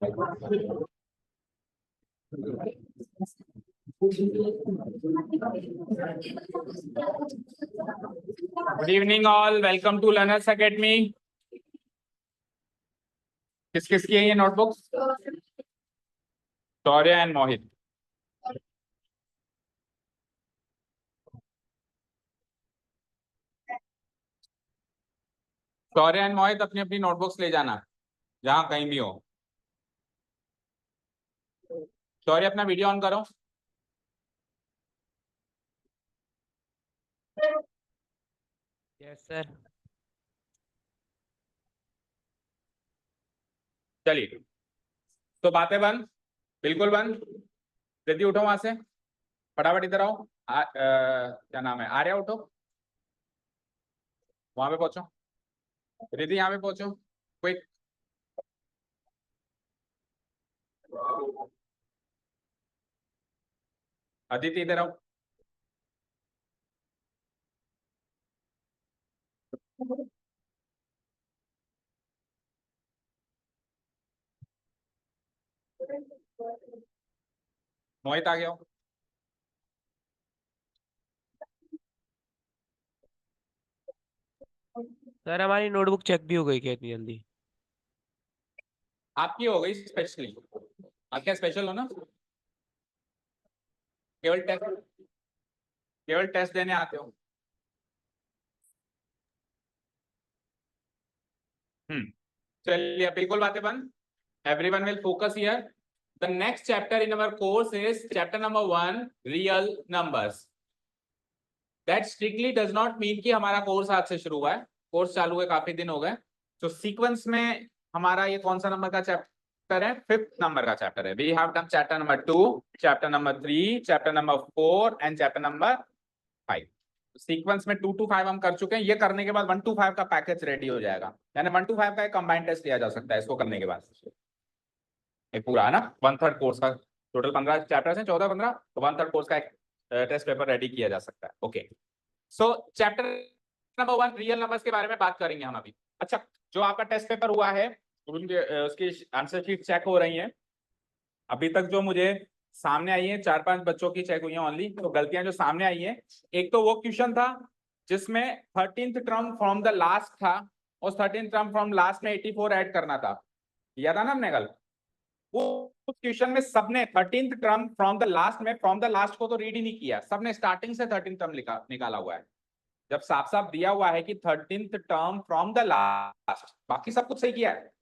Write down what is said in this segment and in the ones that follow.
Good evening all, welcome to Learners Academy. किस किस की है ये notebooks? Shaurya and Mohit. Shaurya and Mohit अपनी अपनी नोटबुक्स ले जाना जहां कहीं भी हो। शौर्य अपना वीडियो ऑन करो। Yes sir. चलिए, तो बातें बंद, बिल्कुल बंद। रिद्धि उठो वहां से, फटाफट इधर आओ। क्या नाम है, आर्या उठो, वहां पे पहुंचो। रिद्धि यहाँ पे पहुंचो, क्विक। अदिति इधर आओ। मोहित आ गया हो। सर हमारी नोटबुक चेक भी हो गई क्या इतनी जल्दी? आपकी हो गई स्पेशली। आप क्या स्पेशल हो ना, केवल टेस्ट देने आते हो। चलिए, बिल्कुल बातें बंद। Everyone will focus here. The next chapter in our course is chapter number 1, real numbers. That strictly does not mean कि हमारा कोर्स आज से शुरू हुआ है। कोर्स चालू है, काफी दिन हो गए। तो सीक्वेंस में हमारा ये कौन सा नंबर का चैप्टर है? 5th नंबर का चैप्टर है। We have done chapter number 2, chapter number 3, chapter number 4 and chapter number 5। Sequence में 2 to 5 हम कर चुके हैं। ये करने के बाद 1 to 5 का पैकेज रेडी हो जाएगा, यानी 1 to 5 का एक कंबाइंड टेस्ट लिया जा सकता है इसको करने के बाद। एक पूरा है ना, 1/3 कोर्स का। टोटल 15 चैप्टर्स हैं, 14-15, तो 1/3 कोर्स का एक टेस्ट पेपर रेडी किया जा सकता है। ओके, सो चैप्टर नंबर 1 रियल नंबर्स के बारे में बात करेंगे हम अभी। अच्छा, जो आपका टेस्ट पेपर हुआ है उनके उसकी आंसर शीट चेक हो रही है अभी तक। जो मुझे सामने आई है, 4-5 बच्चों की चेक हुई है ओनली। तो गलतियां जो सामने आई है, एक तो वो क्वेश्चन था जिसमें 13th term from the last था, और 13th टर्म फ्रॉम लास्ट में 84 ऐड करना था। याद है ना अपने कल? वो उस क्वेश्चन में सबने 13th term from the last में, फ्रॉम द लास्ट को तो रीड ही नहीं किया, सबने स्टार्टिंग से 13th टर्म निकाला हुआ है। जब साफ साफ दिया हुआ है कि 13th term from the last, बाकी सब कुछ सही किया है।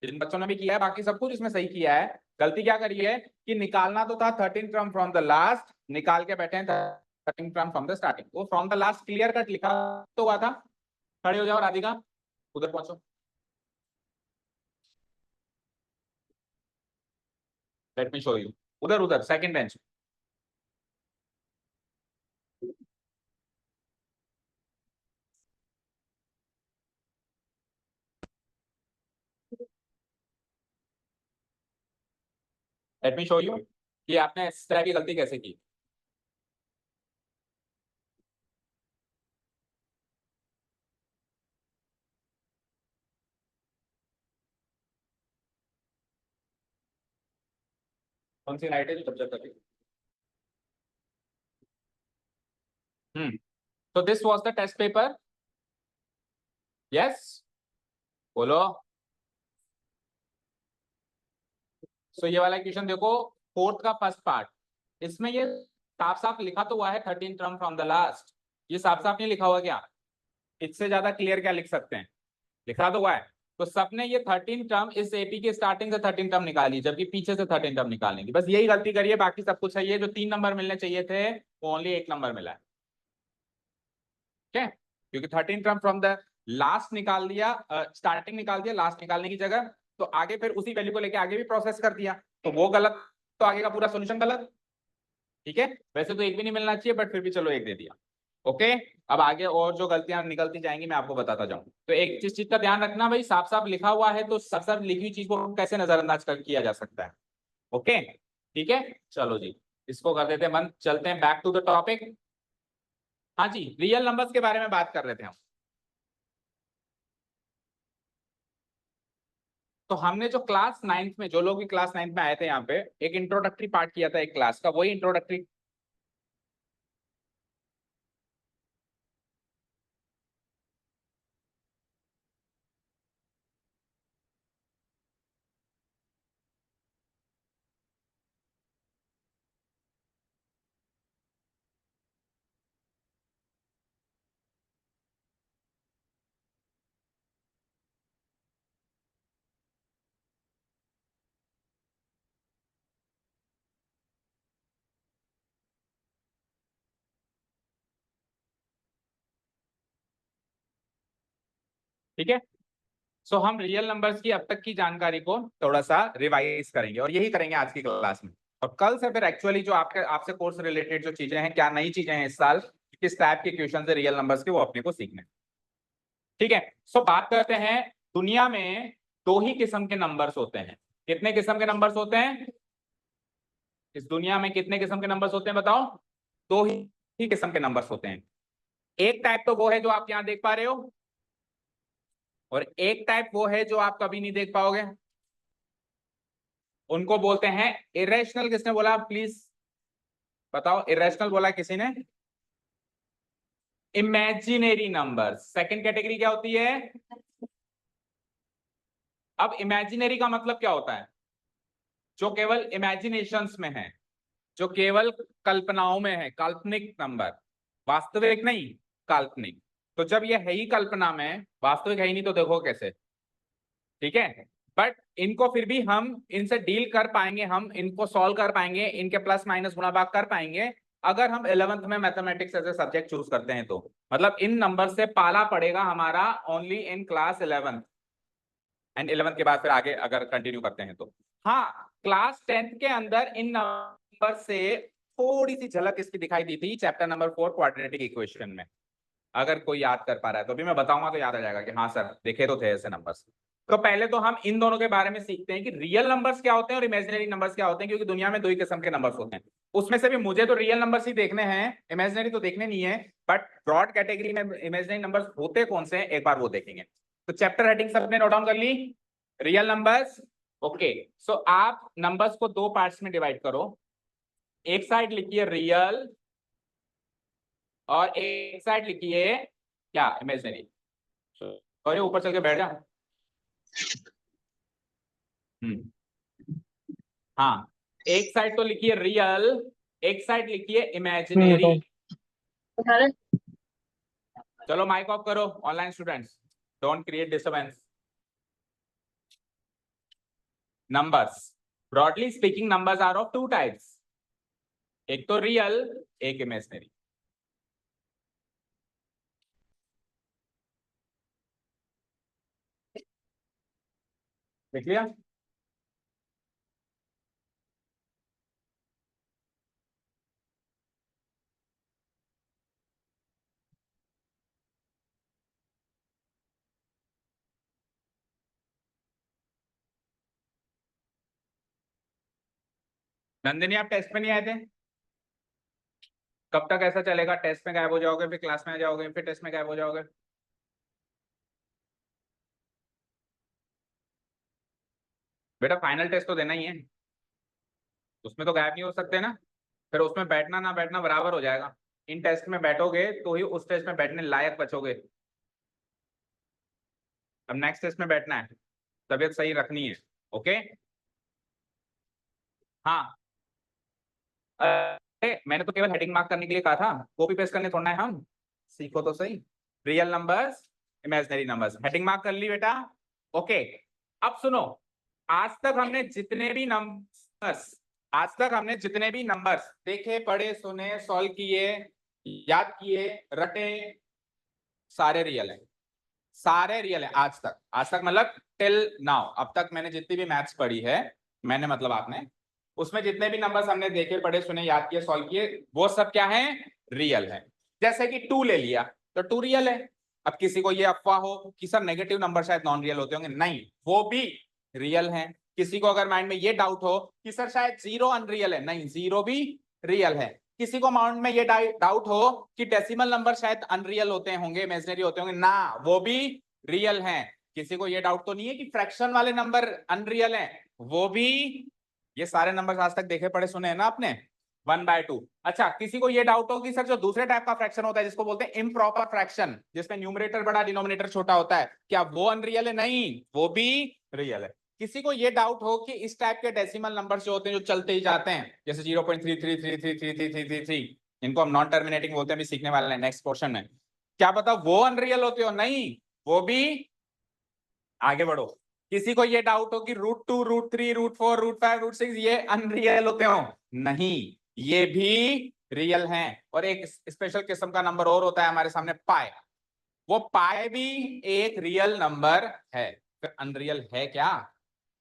जिन बच्चों ने भी किया है बाकी सब कुछ इसमें सही किया है। गलती क्या करी है कि निकालना तो था 13th term from the last, निकाल के बैठे हैं 13th term from the starting. वो from the last clear cut लिखा तो हुआ था। खड़े हो जाओ राधिका, उधर पहुंचो। Let me show you. उधर उधर second bench. Let me show you कि आपने इस तरह की गलती कैसे की। कौन सी लाइट है जो जब तक? तो this was the test paper. Yes, बोलो। सो ये वाला क्वेश्चन देखो, 4th का फर्स्ट पार्ट। इसमें ये साफ साफ लिखा तो हुआ है 13 टर्म फ्रॉम द लास्ट। ये साफ साफ नहीं लिखा हुआ क्या? इससे ज्यादा क्लियर क्या लिख सकते हैं? लिखा तो हुआ है। तो सबने ये 13 टर्म इस एपी के स्टार्टिंग से 13 टर्म निकाली, जबकि पीछे से 13 टर्म निकालने की, बस यही गलती करिए, बाकी सब कुछ सही है। जो 3 नंबर मिलने चाहिए थे वो ओनली 1 नंबर मिला है। ठीक है, क्योंकि 13 टर्म फ्रॉम द लास्ट निकाल दिया, स्टार्टिंग निकाल दिया लास्ट निकालने की जगह, तो आगे फिर उसी वैल्यू को लेके आगे भी प्रोसेस कर दिया, तो वो गलत, तो आगे का पूरा सोल्यूशन गलत। ठीक है, वैसे तो एक भी नहीं मिलना चाहिए, बट फिर भी चलो एक दे दिया। ओके, अब आगे और जो गलतियां निकलती जाएंगी मैं आपको बताता जाऊं। तो एक चीज का ध्यान रखना भाई, साफ साफ लिखा हुआ है तो साफ साफ लिखी हुई चीज को कैसे नजरअंदाज किया जा सकता है। ओके, ठीक है, चलो जी, इसको कर देते हैं बंद, चलते हैं बैक टू द टॉपिक। हाँ जी, रियल नंबर्स के बारे में बात कर रहे थे हम। तो हमने जो क्लास 9th में, जो लोग भी क्लास 9th में आए थे यहाँ पे, एक इंट्रोडक्टरी पार्ट किया था एक क्लास का, वही इंट्रोडक्टरी ठीक है। सो हम रियल नंबर्स की अब तक की जानकारी को थोड़ा सा रिवाइज करेंगे और यही करेंगे आज की क्लास में। और कल से फिर एक्चुअली जो आपसे कोर्स रिलेटेड जो चीजें हैं, क्या नई चीजें हैं इस साल, किस टाइप के क्वेश्चन है रियल नंबर्स के, वो अपने को सीखने। ठीक है। सो बात करते हैं, दुनिया में दो ही किस्म के नंबर्स होते हैं। कितने किस्म के नंबर्स होते हैं इस दुनिया में? कितने किस्म के नंबर्स होते हैं बताओ? दो ही किस्म के नंबर्स होते हैं। एक टाइप तो वो है जो आप यहाँ देख पा रहे हो, और एक टाइप वो है जो आप कभी नहीं देख पाओगे। उनको बोलते हैं इरेशनल। किसने बोला प्लीज बताओ? इरेशनल बोला किसी ने? Imaginary number. सेकंड कैटेगरी क्या होती है? अब इमेजिनरी का मतलब क्या होता है? जो केवल इमेजिनेशंस में है, जो केवल कल्पनाओं में है, काल्पनिक नंबर, वास्तविक नहीं, काल्पनिक। तो जब ये है ही कल्पना में, वास्तविक है ही नहीं, तो देखो कैसे। ठीक है। बट इनको फिर भी हम इनसे डील कर पाएंगे, हम इनको सॉल्व कर पाएंगे, इनके प्लस माइनस गुणा भाग कर पाएंगे अगर हम 11th में mathematics as a subject choose करते हैं। तो मतलब इन नंबर से पाला पड़ेगा हमारा only in class 11th, and 11th के बाद फिर आगे अगर कंटिन्यू करते हैं तो। हाँ, क्लास 10th के अंदर इन नंबर से थोड़ी सी झलक इसकी दिखाई दी थी चैप्टर नंबर 4 क्वाड्रेटिक इक्वेशन में। अगर कोई याद कर पा रहा है तो भी मैं बताऊंगा तो याद आ जाएगा कि हाँ सर देखे तो थे ऐसे नंबर्स। तो पहले तो हम इन दोनों के बारे में सीखते हैं कि रियल नंबर्स क्या होते हैं और इमेजिनरी नंबर्स क्या होते हैं, क्योंकि दुनिया में दो ही किस्म के नंबर्स होते हैं। उसमें से भी मुझे तो रियल नंबर्स ही देखने हैं, इमेजिनरी तो देखने नहीं है। बट ब्रॉड कैटेगरी में इमेजिनरी नंबर्स होते कौन से हैं एक बार वो देखेंगे। तो चैप्टर हेडिंग सबने नोट डाउन कर ली? Real numbers. ओके। सो आप नंबर्स को दो पार्ट्स में डिवाइड करो। एक साइड लिखिए रियल और एक साइड लिखिए क्या? इमेजिनरी। अरे ऊपर चल के बैठ जा। हाँ, एक साइड तो लिखिए रियल, एक साइड लिखिए इमेजिनरी। चलो माइक ऑफ करो online students, don't create disturbance. Numbers, broadly speaking numbers are of two types, एक तो रियल, एक इमेजिनरी। देख लिया? नंदिनी आप टेस्ट में नहीं आए थे? कब तक ऐसा चलेगा? टेस्ट में गायब हो जाओगे, फिर क्लास में आ जाओगे, फिर टेस्ट में गायब हो जाओगे। बेटा फाइनल टेस्ट तो देना ही है, उसमें तो गायब नहीं हो सकते ना। फिर उसमें बैठना ना बैठना बराबर हो जाएगा। इन टेस्ट में बैठोगे तो ही उस टेस्ट में बैठने लायक बचोगे। अब नेक्स्ट टेस्ट में बैठना है, तबीयत सही रखनी है। ओके। हाँ, अरे मैंने तो केवल हेडिंग मार्क करने के लिए कहा था, कॉपी पेस्ट करने थोड़ा है। हम सीखो तो सही। Real numbers, imaginary numbers, heading mark कर ली बेटा? ओके। अब सुनो, आज तक हमने जितने भी नंबर्स देखे, पढ़े, सुने, सॉल्व किए, याद किए, रटे, सारे रियल है। सारे रियल है आज तक मतलब टिल नाउ। अब तक मैंने जितनी भी मैथ्स पढ़ी है, मैंने मतलब आपने, उसमें जितने भी नंबर्स हमने देखे, पढ़े, सुने, याद किए, सॉल्व किए, वो सब क्या है? रियल है। जैसे कि 2 ले लिया तो 2 रियल है। अब किसी को ये अफवाह हो कि सर नेगेटिव नंबर शायद नॉन रियल होते होंगे, नहीं, वो भी रियल है। किसी को अगर माइंड में ये डाउट हो कि सर शायद 0 अनरियल है, नहीं, 0 भी रियल है। किसी को माइंड में ये डाउट हो कि डेसिमल नंबर शायद अनरियल होते होंगे, इमेजिनरी होते होंगे, ना, वो भी रियल हैं। किसी को ये डाउट तो नहीं है कि फ्रैक्शन वाले नंबर अनरियल हैं? वो भी, ये सारे नंबर आज तक देखे पढ़े सुने हैं ना आपने, 1/2। अच्छा, किसी को ये डाउट हो कि सर जो दूसरे टाइप का फ्रैक्शन होता है जिसको बोलते हैं इम्प्रॉपर फ्रैक्शन, जिसमें न्यूमरेटर बड़ा डिनोमिनेटर छोटा होता है, क्या वो अनरियल है? नहीं, वो भी रियल है। किसी को ये डाउट हो कि इस टाइप के डेसिमल नंबर जो होते हैं जो चलते ही जाते हैं, जैसे 0.33333333, इनको हम नॉन टर्मिनेटिंग बोलते हैं, भी सीखने वाले हैं नेक्स्ट पोर्शन में, क्या पता वो अनरियल होते हो? नहीं, वो भी। आगे बढ़ो। किसी को ये डाउट हो कि √2 √3 √4 √5 √6 ये अनरियल होते हो? नहीं, ये भी रियल हैं। और एक स्पेशल किस्म का नंबर और होता है हमारे सामने, पाई। वो पाई भी एक रियल नंबर है। फिर अनरियल है क्या?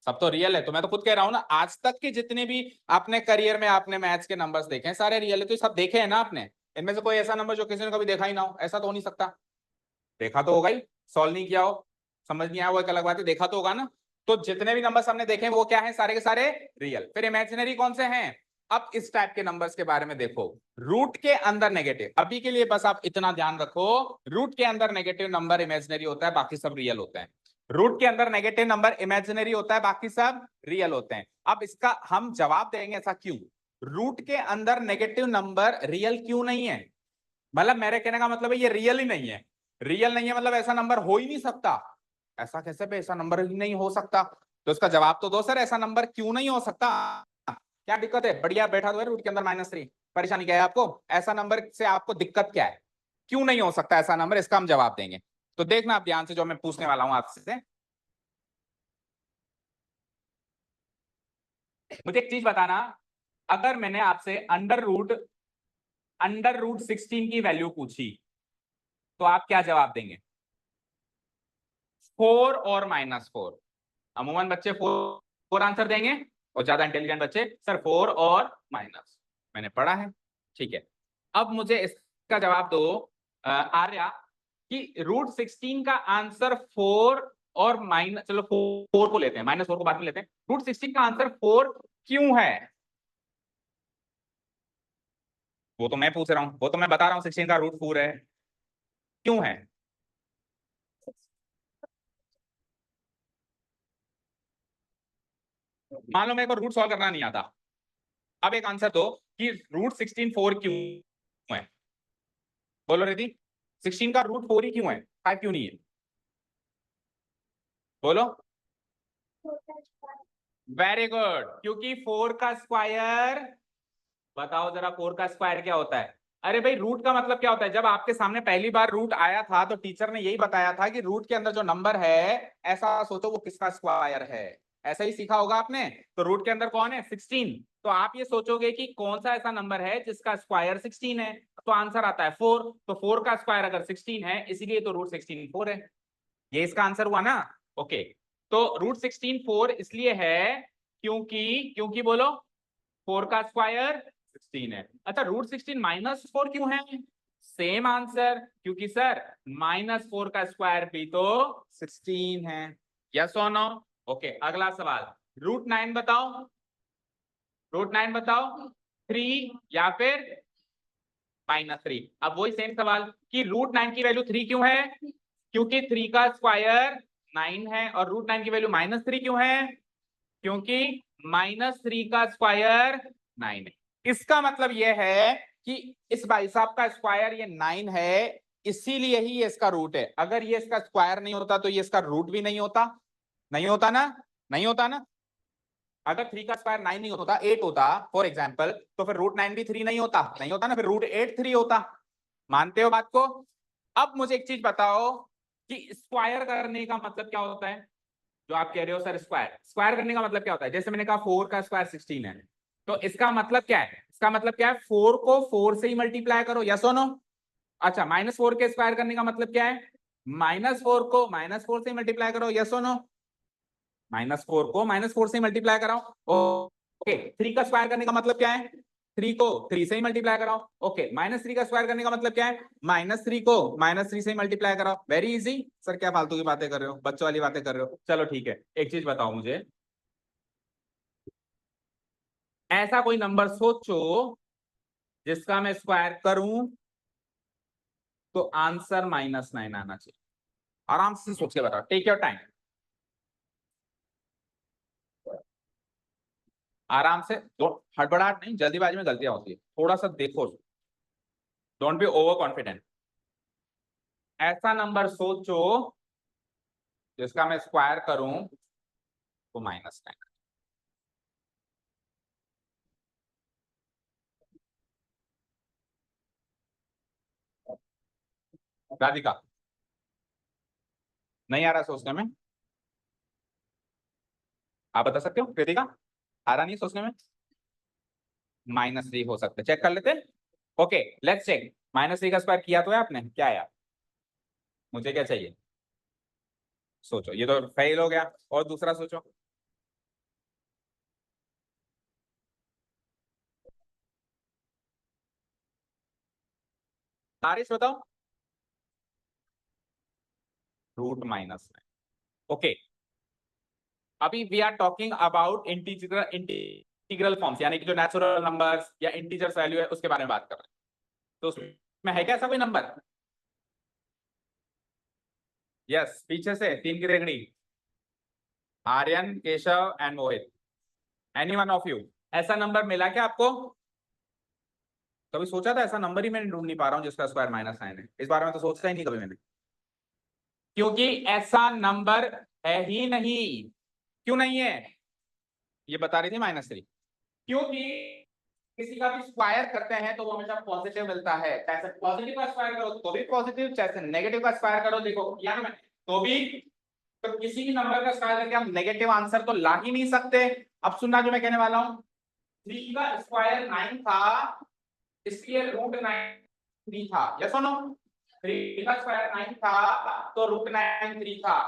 सब तो रियल है। तो मैं तो खुद कह रहा हूं ना, आज तक के जितने भी आपने करियर में आपने मैथ्स के नंबर्स देखे हैं सारे रियल है। तो सब देखे हैं ना आपने? इनमें से कोई ऐसा नंबर जो किसी ने कभी देखा ही ना हो? ऐसा तो हो नहीं सकता। देखा तो होगा ही, सॉल्व नहीं किया हो, समझ नहीं आया, वो एक अलग बात है, देखा तो होगा ना। तो जितने भी नंबर्स हमने देखे हैं वो क्या है? सारे के सारे रियल। फिर इमेजिनरी कौन से हैं? अब इस टाइप के नंबर्स के बारे में देखो। रूट के अंदर नेगेटिव, अभी के लिए बस आप इतना ध्यान रखो, रूट के अंदर नेगेटिव नंबर इमेजिनरी होता है, बाकी सब रियल होते हैं। रूट के अंदर नेगेटिव नंबर इमेजिनरी होता है, बाकी सब रियल होते हैं। अब इसका हम जवाब देंगे ऐसा क्यों? रूट के अंदर नेगेटिव नंबर रियल क्यों नहीं है? मतलब मेरे कहने का मतलब है ये रियल ही नहीं है। रियल नहीं है मतलब ऐसा नंबर हो ही नहीं सकता। ऐसा कैसे पे ऐसा नंबर ही नहीं हो सकता? तो इसका जवाब तो दो सर, ऐसा नंबर क्यों नहीं हो सकता? क्या दिक्कत है? बढ़िया बैठा तो है रूट के अंदर -3, परेशानी क्या है आपको? ऐसा नंबर से आपको दिक्कत क्या है? क्यों नहीं हो सकता ऐसा नंबर? इसका हम जवाब देंगे। तो देखना आप ध्यान से जो मैं पूछने वाला हूं आपसे। मुझे एक चीज बताना, अगर मैंने आपसे अंडर रूट 16 की वैल्यू पूछी तो आप क्या जवाब देंगे? 4 और -4। अमूमन बच्चे 4 आंसर देंगे और ज्यादा इंटेलिजेंट बच्चे सर 4 और माइनस। मैंने पढ़ा है, ठीक है। अब मुझे इसका जवाब दो आर्या, कि √16 का आंसर 4 और माइनस, चलो 4 को लेते हैं, -4 को बाद में लेते हैं। √16 का आंसर 4 क्यों है? वो तो मैं पूछ रहा हूं, वो तो मैं बता रहा हूं, 16 का √4 है, क्यों है? मान लो मेरे को रूट सॉल्व करना नहीं आता, अब एक आंसर दो कि √16 4 क्यों है? बोलो रिद्धि, 16 का √4 ही क्यों है, 5 क्यों नहीं है? बोलो। वेरी गुड, क्योंकि 4 का स्क्वायर, बताओ जरा 4 का स्क्वायर क्या होता है? अरे भाई, रूट का मतलब क्या होता है? जब आपके सामने पहली बार रूट आया था तो टीचर ने यही बताया था कि रूट के अंदर जो नंबर है, ऐसा सोचो वो किसका स्क्वायर है। ऐसा ही सीखा होगा आपने। तो रूट के अंदर कौन है? 16। तो आप ये सोचोगे कि कौन सा ऐसा नंबर है जिसका स्क्वायर 16 है, तो आंसर आता है 4। तो 4 का स्क्वायर अगर 16 है, इसीलिए तो √16 4 है। ये इसका आंसर हुआ ना? ओके। तो √16 4 इसलिए है क्योंकि, क्योंकि बोलो 4 का स्क्वायर 16 है। अच्छा, √16 -4 क्यों है? सेम आंसर, क्योंकि सर -4 का स्क्वायर भी तो 16 है। Yes or no? ओके, अगला सवाल, √9 बताओ, √9 बताओ, 3 या फिर -3। अब वही सेम सवाल कि √9 की वैल्यू 3 क्यों है? क्योंकि 3 का स्क्वायर 9 है। और √9 की वैल्यू -3 क्यों है? क्योंकि -3 का स्क्वायर 9 है। इसका मतलब यह है कि इस भाई साहब का स्क्वायर ये 9 है, इसीलिए ही ये इसका रूट है। अगर ये इसका स्क्वायर नहीं होता तो ये इसका रूट भी नहीं होता। नहीं होता ना? नहीं होता ना? अगर 3 का स्क्वायर 9 नहीं होता, 8 होता फॉर एग्जाम्पल, तो फिर √9 भी 3 नहीं होता। नहीं होता ना? फिर √8 3 होता। मानते हो बात को? अब मुझे एक चीज बताओ कि स्क्वायर करने का मतलब क्या होता है? जो आप कह रहे हो सर स्क्वायर, स्क्वायर करने का मतलब क्या होता है? जैसे मैंने कहा 4 का स्क्वायर 16 है, तो इसका मतलब क्या है? इसका मतलब क्या है? 4 को 4 से ही मल्टीप्लाई करो। Yes or no? अच्छा, -4 के स्क्वायर करने का मतलब क्या है? -4 को -4 से मल्टीप्लाई करो। Yes or no? -4 को -4 से मल्टीप्लाई कराओ। ओके, 3 का स्क्वायर करने का मतलब क्या है? 3 को 3 से ही मल्टीप्लाई कराओ। ओके, -3 का स्क्वायर करने का मतलब क्या है? -3 को -3 से ही मल्टीप्लाई कराओ। Very easy. सर क्या फालतू की बातें कर रहे हो, बच्चों वाली बातें कर रहे हो? चलो ठीक है, एक चीज बताओ मुझे, ऐसा कोई नंबर सोचो जिसका मैं स्क्वायर करूं तो आंसर -9 आना चाहिए। आराम से सोच के बताओ, टेक योर टाइम, आराम से, हड़बड़ाहट नहीं, जल्दीबाजी में गलतियां होती है, थोड़ा सा देखो, डोंट बी ओवर कॉन्फिडेंट। ऐसा नंबर सोचो जिसका मैं स्क्वायर करूं तो -9। राधिका, नहीं आ रहा सोचने में? आप बता सकते हो कृतिका, आ रहा नहीं सोचने में? -3 हो सकते, चेक कर लेते। ओके लेट्स चेक, -3 का स्क्वायर किया तो है आपने, क्या आया? मुझे क्या चाहिए? सोचो, ये तो फेल हो गया, और दूसरा सोचो। तारिश बताओ। √-9। ओके, अभी we are talking about integral forms, यानी कि जो नेचुरल नंबर्स या इंटीजर्स वैल्यू है उसके बारे में बात कर रहे हैं। तो उसमें है क्या ऐसा कोई नंबर? यस, पीछे से 3 की रेगड़ी, Aryan, Keshav and Mohit, any one of you, ऐसा नंबर मिला क्या आपको? कभी सोचा था? ऐसा नंबर ही मैं ढूंढ नहीं पा रहा हूँ जिसका स्क्वायर -9 है, इस बारे में तो सोचता ही नहीं कभी मैंने, क्योंकि ऐसा नंबर है ही नहीं। क्यों नहीं है? ये बता रही थी -3, क्योंकि किसी का भी स्क्वायर करते हैं तो वो हमेशा पॉजिटिव मिलता है, चाहे पॉजिटिव का स्क्वायर करो तो भी पॉजिटिव, चाहे नेगेटिव का स्क्वायर करो, देखो किया ना मैंने, तो भी। तो किसी भी नंबर का स्क्वायर करके हम नेगेटिव आंसर तो ला ही नहीं सकते। अब सुनना जो मैं कहने वाला हूं, 3 का स्क्वायर 9 था, इसलिए √9 था, यस और नो? 3 का स्क्वायर 9 था तो √9 3 था,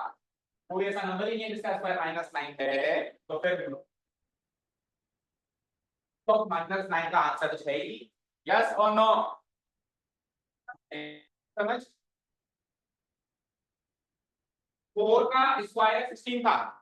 कोई ऐसा नंबर ही नहीं है जिसका स्क्वायर -9 है, तो फिर तो -9 का आंसर तो है ही, यस और नो? समझ? 4 का स्क्वायर 16 था,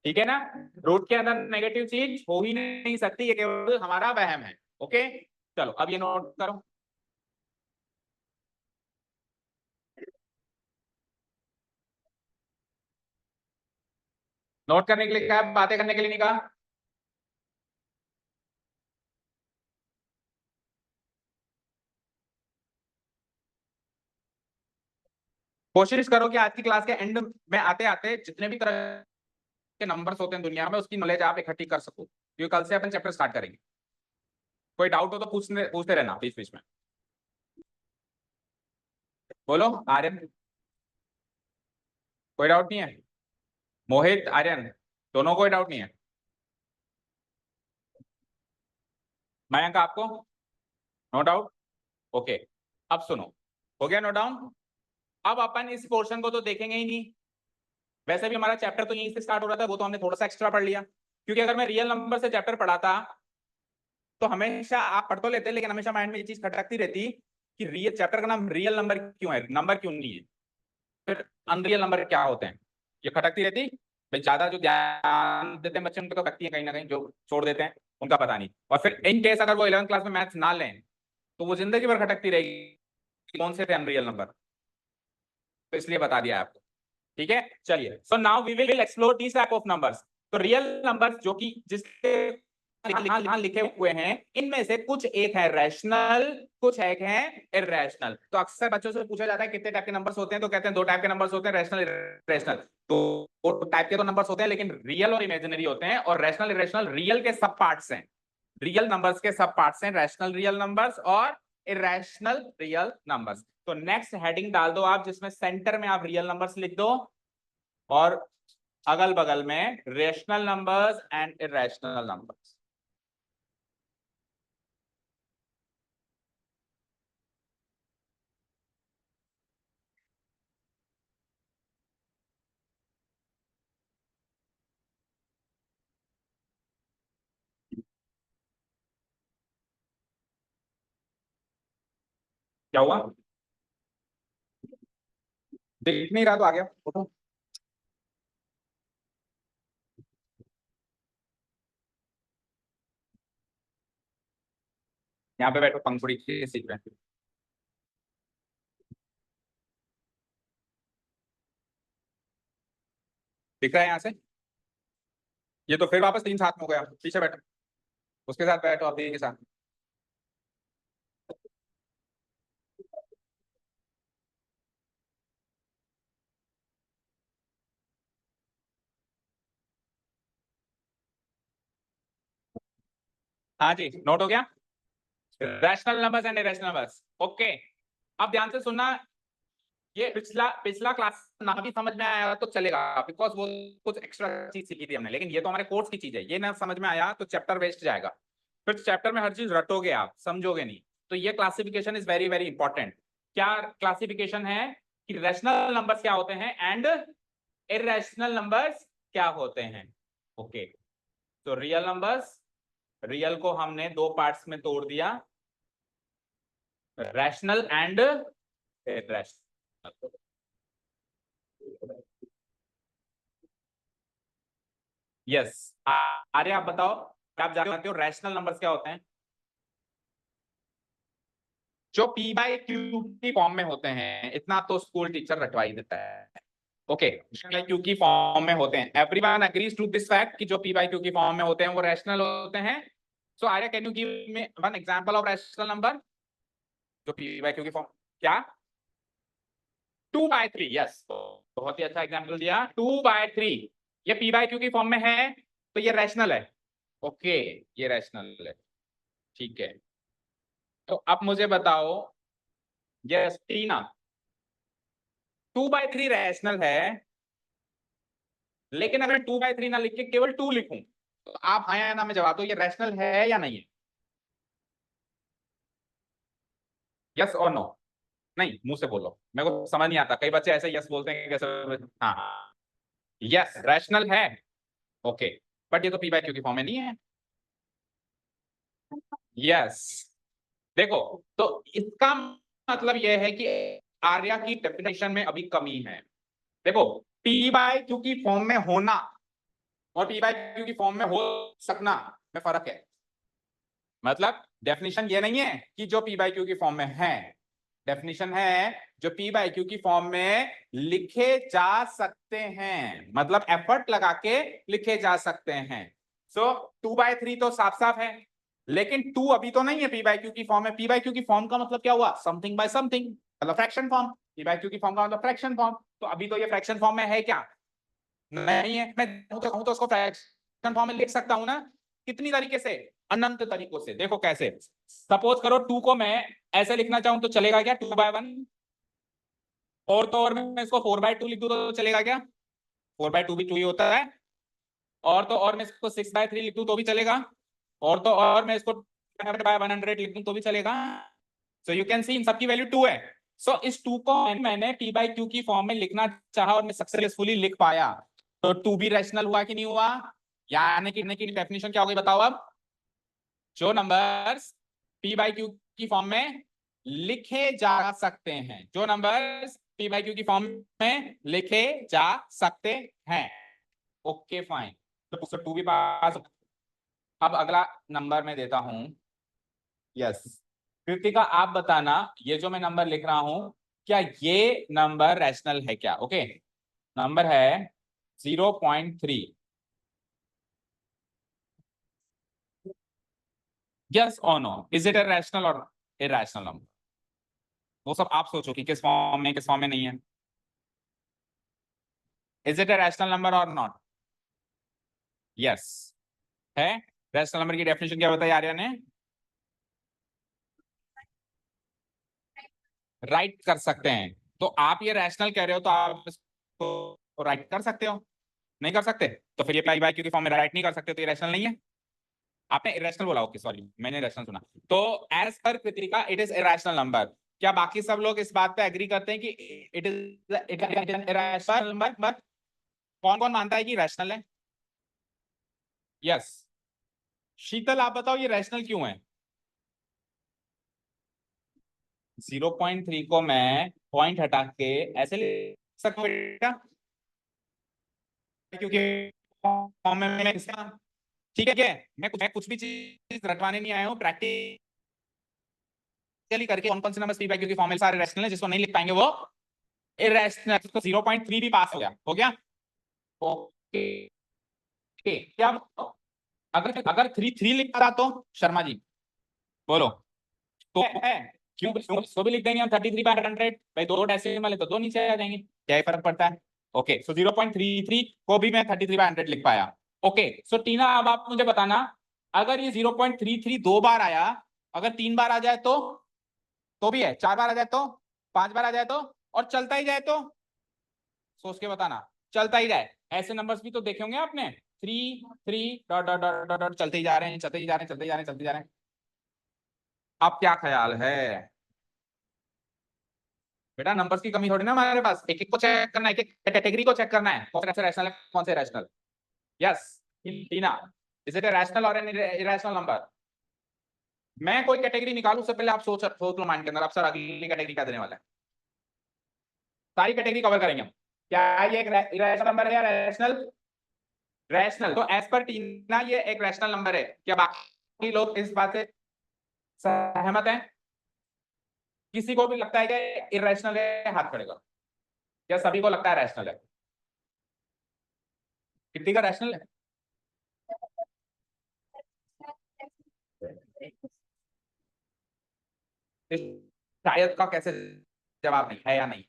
ठीक है ना? रूट के अंदर नेगेटिव चीज हो ही नहीं सकती, ये केवल हमारा वहम है। ओके चलो अब ये नोट करो, नोट करने के लिए क्या, बातें करने के लिए नहीं कहा। कोशिश करो कि आज की क्लास के एंड में आते आते जितने भी तरह के नंबर्स होते हैं दुनिया में उसकी नॉलेज आप इकट्ठी कर सको, क्योंकि कल से अपन चैप्टर स्टार्ट करेंगे। कोई डाउट हो तो पूछते रहना बीच बीच में। बोलो आर्यन, कोई डाउट नहीं है? मोहित, आर्यन, दोनों कोई डाउट नहीं है? मयंक आपको? No doubt? ओके, अब सुनो, हो गया नोट डाउन? अब अपन इस पोर्शन को तो देखेंगे ही नहीं, वैसे भी हमारा चैप्टर तो यहीं से स्टार्ट हो रहा था, वो तो हमने थोड़ा सा एक्स्ट्रा पढ़ लिया, क्योंकि अगर मैं रियल नंबर से चैप्टर पढ़ाता तो हमेशा आप पढ़ तो लेते लेकिन हमेशा माइंड में ये चीज खटकती रहती कि रियल चैप्टर का नाम रियल नंबर क्यों है, नंबर क्यों नहीं है, फिर अनरियल नंबर क्या होते हैं, ये खटकती रहती। भाई ज्यादा जो ध्यान देते हैं बच्चे उनको तो खटकती है, कहीं ना कहीं जो छोड़ देते हैं उनका पता नहीं। और फिर इन केस अगर वो 11th क्लास में मैथ्स ना लें तो वो जिंदगी भर खटकती रहेगी कौन से थे अनरियल नंबर, तो इसलिए बता दिया आपको। ठीक है, चलिए, so now we will explore this type of numbers. तो रियल नंबर्स जो कि जिसके यहाँ लिखे हुए हैं, इनमें से कुछ एक है रैशनल, कुछ एक है इररेशनल। तो अक्सर बच्चों से पूछा जाता है कितने टाइप के नंबर्स होते हैं, तो कहते हैं दो टाइप के नंबर्स होते हैं, रैशनल इररेशनल। तो दो टाइप के तो नंबर्स होते हैं, लेकिन रियल और इमेजिनरी होते हैं, और रैशनल इररेशनल रियल के सब पार्ट्स हैं, रियल नंबर्स के सब पार्ट्स हैं, रैशनल रियल नंबर्स और इररेशनल रियल नंबर्स। तो नेक्स्ट हेडिंग डाल दो आप, जिसमें सेंटर में आप रियल नंबर्स लिख दो और अगल बगल में rational numbers and irrational numbers. क्या हुआ, दिख नहीं रहा तो आ गया उठो। यहाँ पे बैठो, पंखुड़ी की सीट पे। दिख रहा है यहाँ से? ये तो फिर वापस तीन साथ में हो गया, पीछे बैठो, उसके साथ बैठो, आप के साथ। हाँ जी, नोट हो गया, rational numbers and irrational numbers. Okay, अब ध्यान से सुनना, ये पिछला पिछला क्लास ना भी समझ में आया तो चलेगा, बिकॉज वो कुछ एक्स्ट्रा चीज सीखी थी हमने, लेकिन ये तो हमारे कोर्स की चीज है, ये ना समझ में आया तो चैप्टर वेस्ट जाएगा, फिर चैप्टर में हर चीज रटोगे आप, समझोगे नहीं। तो ये classification is very very important. क्या क्लासिफिकेशन है कि रैशनल नंबर्स क्या होते हैं एंड इररेशनल नंबर्स क्या होते हैं। ओके, तो रियल नंबर्स, रियल को हमने दो पार्ट्स में तोड़ दिया, रैशनल एंड इररेशनल। यस, आर्य आप बताओ, क्या आप जानते हो रैशनल नंबर्स क्या होते हैं? जो पी बाई क्यू की फॉर्म में होते हैं, इतना तो स्कूल टीचर रटवा ही देता है। ओके, क्यू की फॉर्म में होते हैं, everyone agrees to this fact कि जो पी बाई क्यू की फॉर्म में होते हैं वो रैशनल होते हैं। So Arya, can you give me one example of rational number जो पी बाई क्यू की फॉर्म? क्या? 2/3, यस, बहुत ही अच्छा एग्जांपल दिया, 2/3। ये पी बाई क्यू की फॉर्म में है तो ये रैशनल है। ओके, ये रैशनल है, ठीक है। तो अब मुझे बताओ, यस टीना, 2/3 रैशनल है, लेकिन अगर 2/3 ना लिख के केवल 2 लिखूं, तो आप हाँ या ना में जवाब दो, ये रैशनल है या नहीं है? Yes or no? नहीं, मुंह से बोलो, मेरे को समझ नहीं आता, कई बच्चे ऐसे यस बोलते हैं कैसे। हाँ, यस रैशनल है। ओके, बट ये तो पी बाई क्यू की फॉर्म में नहीं है। यस, देखो, तो इसका मतलब यह है कि आर्या की डेफिनेशन में अभी कमी है। देखो, पी बाई क्यू की फॉर्म में होना और पी बाई क्यू की फॉर्म में हो सकना में फर्क है। मतलब डेफिनेशन ये नहीं है कि जो पी बाई क्यू की फॉर्म में है, डेफिनेशन है जो पी बाई क्यू की फॉर्म में लिखे जा सकते हैं, मतलब एफर्ट लगा के लिखे जा सकते हैं। सो 2/3 तो साफ साफ है, लेकिन 2 अभी तो नहीं है पी बाई क्यू की फॉर्म में। पी बाई क्यू की फॉर्म का मतलब क्या हुआ? समथिंग बाय समथिंग, मतलब fraction form. P by Q की फॉर्म का मतलब फ्रैक्शन फॉर्म, तो अभी तो ये फ्रैक्शन फॉर्म में है क्या? नहीं है। मैं कहूं तो उसको फ्रैक्शन फॉर्म में लिख सकता हूं ना, कितनी तरीके से? अनंत तरीकों से। देखो कैसे, सपोज करो 2 को मैं ऐसे लिखना चाहूं तो चलेगा क्या? 2/1। और तो और मैं इसको 4/2 लिख दूं तो चलेगा क्या? 4/2 भी 2 ही होता है। और तो और मैं इसको 6/3 लिख दूं तो भी चलेगा। और तो और मैं इसको 100 लिख दूं तो भी चलेगा। सो यू कैन सी इन सबकी वैल्यू 2 है। सो इस 2 को मैंने पी बाई क्यू की फॉर्म में लिखना चाहा और मैं सक्सेसफुली लिख पाया, तो 2 भी रैशनल हुआ कि नहीं हुआ? यानी कि डेफिनेशन क्या हो गई बताओ अब? जो नंबर्स पी बाई क्यू की फॉर्म में लिखे जा सकते हैं, जो नंबर्स पी बाई क्यू की फॉर्म में लिखे जा सकते हैं। ओके फाइन, तो 2 भी पास। अब अगला नंबर मैं देता हूं, यस, कृतिका आप बताना, ये जो मैं नंबर लिख रहा हूं क्या ये नंबर रैशनल है क्या? ओके, नंबर है 0.3। Yes or no, is it a rational or irrational number? वो सब आप सोचो कि किस फॉर्म में किस फॉर्म में नहीं है। Is it a rational number और नॉट? यस है। रैशनल नंबर की डेफिनेशन क्या बताई आर्या ने? राइट कर सकते हैं। तो आप ये रैशनल कह रहे हो तो आप इसको राइट कर सकते हो? नहीं कर सकते तो फिर ये पाई बाय क्यू के फॉर्म में राइट नहीं कर सकते, तो ये रैशनल नहीं है। आपने इरेशनल बोला, ओके सॉरी मैंने रैशनल सुना। तो as per Kritika it is irrational number. क्या बाकी सब लोग इस बात पे एग्री करते हैं कि it is irrational number? But कौन कौन मानता है कि रैशनल है? यस शीतल आप बताओ ये रैशनल क्यों है? 0.3 को मैं पॉइंट हटा के ऐसे लिख सकता हूं बेटा, क्योंकि फॉर्म में मैं इसका ठीक है क्या है? मैं कुछ भी चीज रटवाने नहीं आया हूँ, प्रैक्टिकली करके कौन कौन से नंबर पी बाय क्यू के फॉर्म में सारे रैशनल है, जिसको नहीं लिख पाएंगे वो इरेशनल। तो 0.3 भी पास हो गया, हो गया ओके। क्या अगर अगर 3 लिखा था तो शर्मा जी बोलो तो है क्यों? इसको भी लिख देंगे हम 33/100। भाई दो डेसिमल है तो दो नीचे आ जाएंगे, क्या ही फर्क पड़ता है। ओके सो 0.33 को भी मैं 33/100 लिख पाया। ओके सो टीना अब आप मुझे बताना, अगर ये 0.33 दो बार आया, अगर 3 बार आ जाए तो भी है, 4 बार आ जाए तो, 5 बार आ जाए तो, और चलता ही जाए तो सोच के बताना। चलता ही जाए, ऐसे नंबर्स भी तो देखे होंगे आपने, 3 3 ... चलते ही जा रहे हैं, चलते ही जा रहे हैं, चलते ही जा रहे हैं, चलते जा रहे हैं। अब क्या ख्याल है बेटा? नंबर्स की कमी थोड़ी ना हमारे पास, एक एक को चेक करना है, एक एक कैटेगरी को चेक करना है, कौन सा रैशनल है कौन सा rational. Yes Tina, is it a rational और एन इरैशनल नंबर? मैं कोई कैटेगरी निकालूं उससे पहले आप सोच लो माइंड के अंदर, आप सर अगली कैटेगरी क्या देने वाला है। सारी कैटेगरी कवर करेंगे हम। क्या ये एक इरैशनल नंबर है या रैशनल? रैशनल। तो एज पर टीना ये एक रैशनल नंबर है। क्या बाकी लोग इस बात से सहमत हैं? किसी को भी लगता है कि इरैशनल है हाथ खड़े करो। क्या सभी को लगता है रैशनल है? कितनी का रैशनल है? इस शायद का कैसे जवाब नहीं है या नहीं?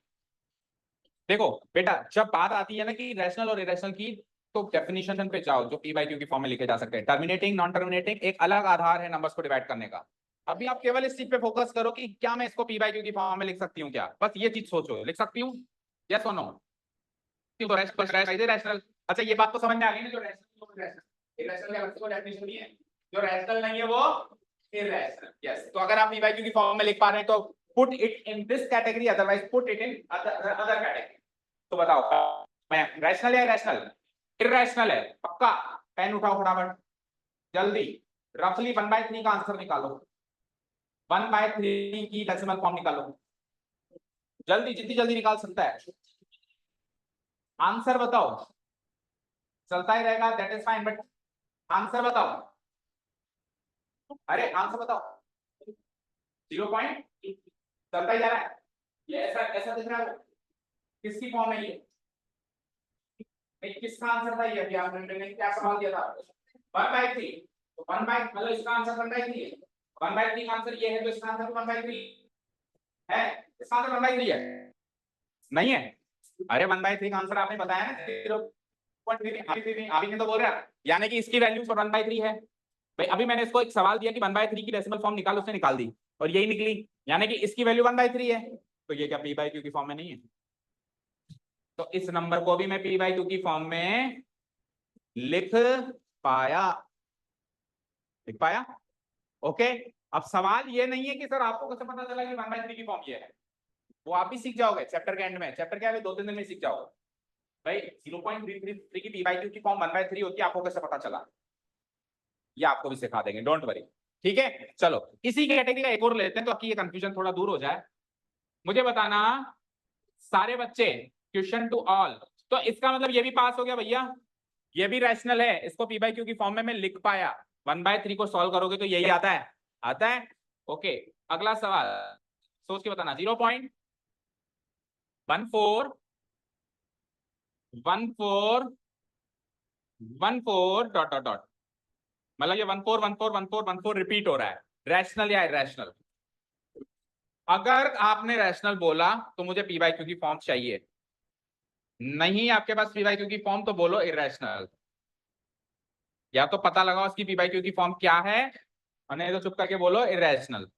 देखो बेटा, जब बात आती है ना कि रैशनल और इरेशनल की, तो डेफिनेशन पे जाओ जो पी बाई क्यू की फॉर्म में लिखे जा सकते हैं। टर्मिनेटिंग नॉन टर्मिनेटिंग एक अलग आधार है नंबर्स को डिवाइड करने का। अभी आप केवल इस चीज पे फोकस करो कि क्या मैं इसको पी बाई क्यू की फॉर्म में लिख सकती हूँ क्या, बस ये चीज सोचो, लिख सकती हूँ यस और नो? तो रैशनल, अच्छा ये बात तो समझ में आ गई ना, जो रैशनल इरेशनल अलग से डेफिनेशन नहीं है, जो रैशनल नहीं है वो इरेशनल। यस, तो अगर आप पी बाई क्यू की फॉर्म में लिख पा रहे हैं तो put it in this category, otherwise put it in other category. तो बताओ मैं रैशनल या इरेशनल? इरेशनल है पक्का? पेन उठाओ फटाफट जल्दी, रफली 1/3 का आंसर निकालो, 1/3 की डेसिमल फॉर्म निकालो, जल्दी जितनी जल्दी निकाल सकता है आंसर बताओ। चलता ही रहेगा that is fine, but answer बताओ। अरे आंसर बताओ। 0. चलता ही जा रहा है, ये ऐसा ऐसा दिख रहा है, किसकी फॉर्म है ये? किसका आंसर था ये? अभी आपने क्या सवाल दिया था? 1/3। तो 1/, मतलब इसका आंसर 1/3 है। 1/3 का आंसर ये है, तो इसका आंसर 1/3 है। इसका आंसर 1/3 है नहीं है? अरे 1/3 का आंसर आपने बताया ना 0.3। अभी ने तो बोल रहा यानी कि इसकी वैल्यू 1/3 है। भाई अभी मैंने इसको एक सवाल दिया कि 1/3 की डेसिमल फॉर्म निकाल, उसने निकाल दी और यही निकली, यानी कि इसकी वैल्यू 1/3 है। तो ये क्या पी बाई क्यू की फॉर्म में नहीं है? तो इस नंबर को भी मैं पी बाई क्यू की फॉर्म में लिख पाया, लिख पाया। ओके, अब सवाल ये नहीं है कि सर आपको कैसे पता चला कि 1/3 की फॉर्म ये है, वो आप भी सीख जाओगे चैप्टर के एंड में। चैप्टर क्या है 2-3 दिन में सीख जाओगे। भाई 0.33 की पी बाई क्यू की फॉर्म 1/3 होती है, आपको कैसे पता चला, ये आपको भी सिखा देंगे, डोंट वरी। ठीक है चलो इसी कैटेगरी का एक और लेते हैं तो आपकी ये कंफ्यूजन थोड़ा दूर हो जाए। मुझे बताना सारे बच्चे, क्वेश्चन टू ऑल, तो इसका मतलब ये भी पास हो गया भैया, ये भी रैशनल है, इसको पी बाई क्यू की फॉर्म में मैं लिख पाया। 1/3 को सॉल्व करोगे तो यही आता है, आता है। ओके अगला सवाल सोच के बताना, 0.1414 डॉट डॉट डॉट, मतलब ये 14141414 रिपीट हो रहा है, रैशनल या इरेशनल? अगर आपने रैशनल बोला तो मुझे पी बाई क्यू की फॉर्म चाहिए, नहीं आपके पास पी बाई क्यू की फॉर्म तो बोलो इरेशनल, या तो पता लगाओ इसकी पी बाई क्यू की फॉर्म क्या है, और नहीं तो चुप करके बोलो इरेशनल।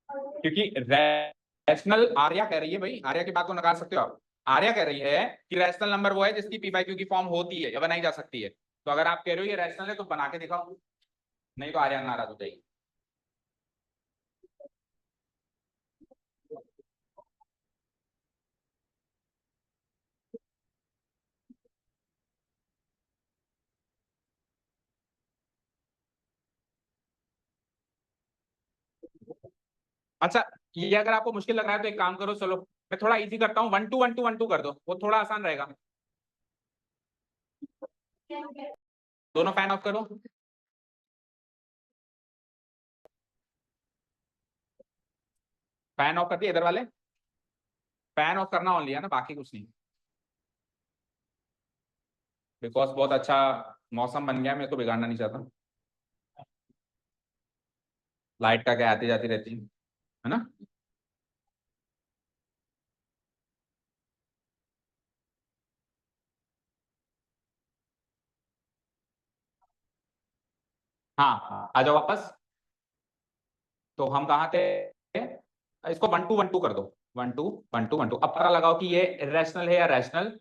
क्योंकि रैशनल आर्या कह रही है, भाई आर्या की बात को नकार सकते हो आप, आर्या कह रही है कि रैशनल नंबर वो है जिसकी पी बाई क्यू की फॉर्म होती है या बनाई जा सकती है, तो अगर आप कह रहे हो ये रैशनल है तो बना के दिखाओ, नहीं तो आर्या नाराज हो जाएगी। अच्छा, ये अगर आपको मुश्किल लग रहा है तो एक काम करो, चलो मैं थोड़ा इजी करता हूँ, 1 2 1 2 1 2 कर दो, वो थोड़ा आसान रहेगा। दोनों फैन ऑफ करो। फैन ऑफ कर दिए इधर वाले, फैन ऑफ करना ओनली है ना, बाकी कुछ नहीं, बिकॉज बहुत अच्छा मौसम बन गया, मैं तो बिगाड़ना नहीं चाहता। लाइट का क्या आती जाती रहती है ना। हाँ आ जाओ वापस। तो हम कहाँ थे, इसको 1 2 1 2 कर दो, 1 2 1 2 1 2। अब पता लगाओ कि ये रैशनल है या रैशनल।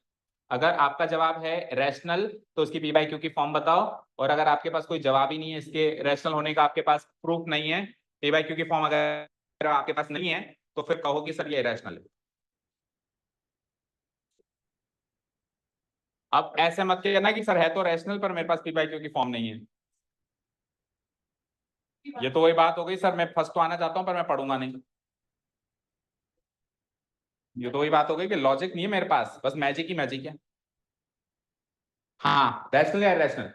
अगर आपका जवाब है रैशनल तो इसकी पी बाई क्यू की फॉर्म बताओ, और अगर आपके पास कोई जवाब ही नहीं है इसके रैशनल होने का, आपके पास प्रूफ नहीं है, पी बाई क्यू की फॉर्म अगर आपके पास नहीं है, तो फिर कहो कि सर ये रैशनल है। अब ऐसे मत कहना कि सर है तो रैशनल पर मेरे पास पी बाई क्यू की फॉर्म नहीं है, ये तो वही बात हो गई, सर मैं फर्स्ट तो आना चाहता हूं पर मैं पढ़ूंगा नहीं, ये तो वही बात हो गई कि लॉजिक नहीं है मेरे पास, बस मैजिक ही मैजिक है। हाँ रैशनल या रैशनल,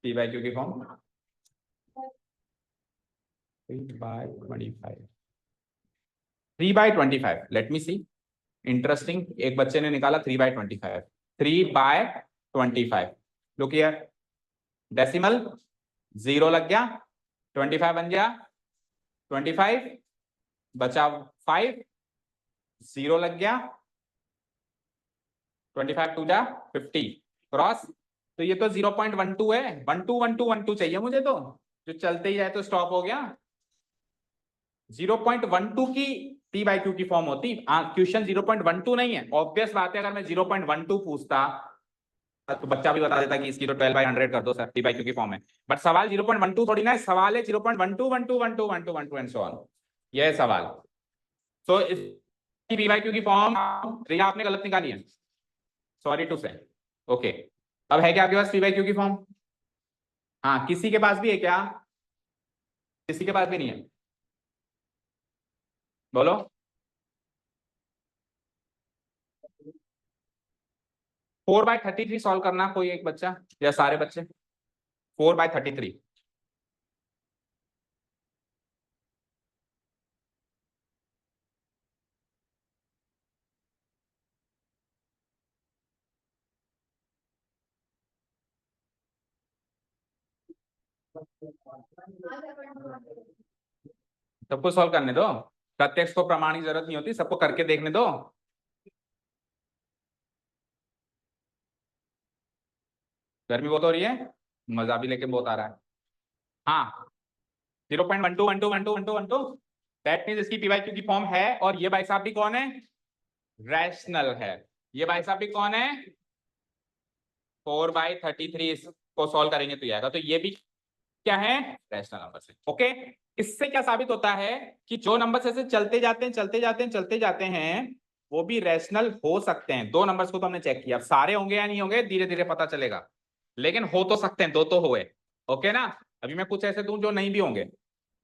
पी बाई क्यू की फॉर्म 3/25, 3/25, लेट मी सी, इंटरेस्टिंग, एक बच्चे ने निकाला 3/25, 3/25, लुक हियर, डेसिमल, जीरो लग गया, 25 बन गया, 25 बचा 5, जीरो लग गया, 25 2 जा 50 क्रॉस, तो ये तो 0.12 है, 1 2 1 2 1 2 चाहिए मुझे, तो जो चलते ही जाए तो स्टॉप हो गया, 0.12 की पी बाई क्यू की फॉर्म होती। क्वेश्चन 0.12 नहीं है, ऑब्वियस बात है, अगर मैं 0.12 पूछता तो बच्चा भी बता देता कि इसकी तो 12/100 कर दो सर, पी बाई क्यू की फॉर्म है, बट सवाल 0.12 थोड़ी ना है, सवाल है 0.12 एंड सो ऑन, यह है सवाल। सो इसकी पी बाई क्यू की फॉर्म रिया आपने गलत निकाली है, सॉरी टू से। ओके, अब है क्या आपके पास पी बाई क्यू की फॉर्म? हाँ किसी के पास भी है क्या? किसी के पास भी नहीं है, बोलो। 4/33 सॉल्व करना कोई एक बच्चा या सारे बच्चे, 4/33। सबको सॉल्व करने दो, प्रत्यक्ष को प्रमाण की जरूरत नहीं होती, सबको करके देखने दो। गर्मी बहुत हो रही है, मजा भी लेके बहुत आ रहा है। हाँ 0.12 दैट मीन्स इसकी पी बाई क्यू की फॉर्म है, और ये भाई साहब भी कौन है, रैशनल है। ये भाई साहब भी कौन है, 4/33, को सॉल्व करेंगे तो ये आएगा, तो ये भी क्या है, रैशनल नंबर से। ओके, इससे क्या साबित होता है कि जो नंबर ऐसे चलते जाते हैं चलते जाते हैं चलते जाते हैं, वो भी रैशनल हो सकते हैं। दो नंबर्स को तो हमने चेक किया, अब सारे होंगे या नहीं होंगे धीरे धीरे पता चलेगा, लेकिन हो तो सकते हैं, दो तो हुए। ओके ना, अभी मैं कुछ ऐसे दूं जो नहीं भी होंगे,